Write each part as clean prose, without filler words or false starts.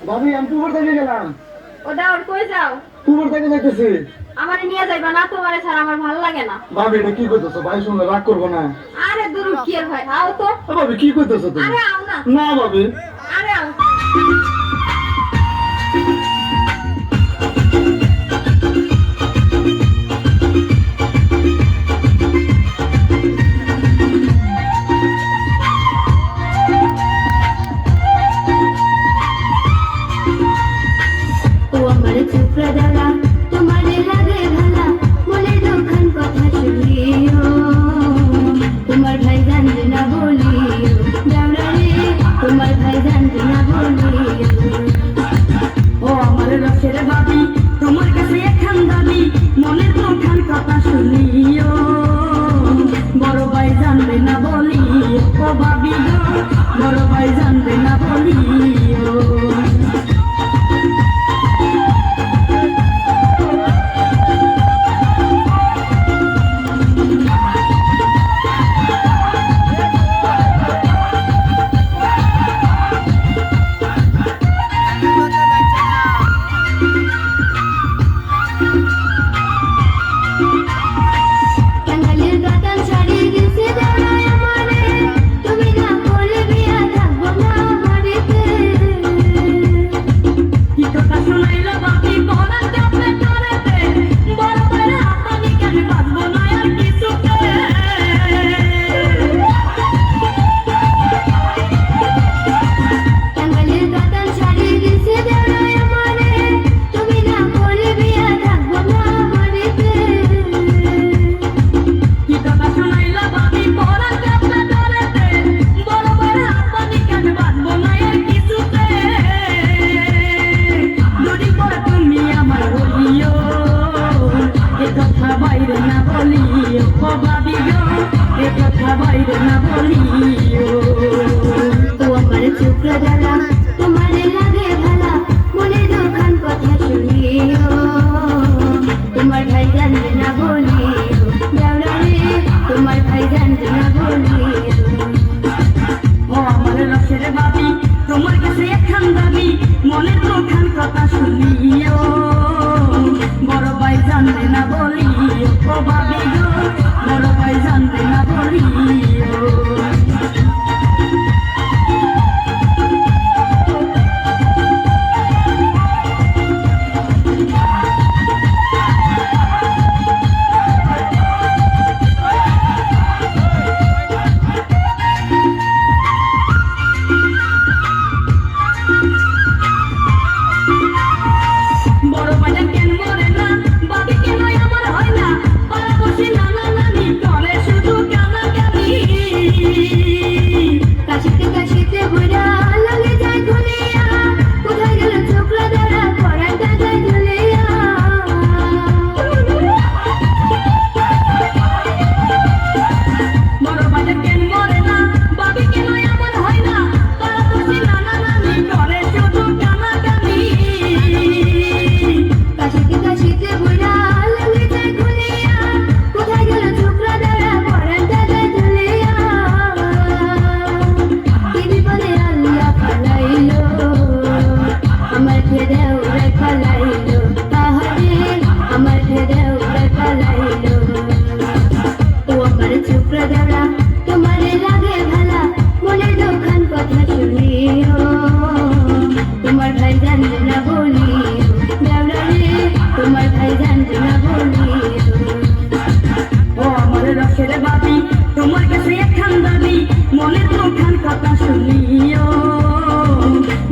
ভাবি আমি পুকুর থেকে গেলাম। ও দাওর কই যাও? পুকুর থেকে যাইতেছি। আমারে নিয়ে যাইবা না, তোমারে ছাড়া আমার ভালো লাগে না। ভাবি এটা কি করতেছো? ভাই শুনলে রাগ করবো না? আরে দূর কি আর ভাই, আও তো। ভাবি কি করতেছো তুমি? আরে আও না। না ভাবি। আরে আও। বড় ভাই জানবে না বলিও। বড় ভাই জানবে না বলিও, ভাবি গো বড় ভাই জানবে না বলিও।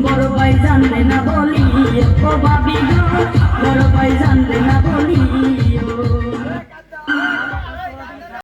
বড় ভাই জানবে না বলিও, ভাবি গো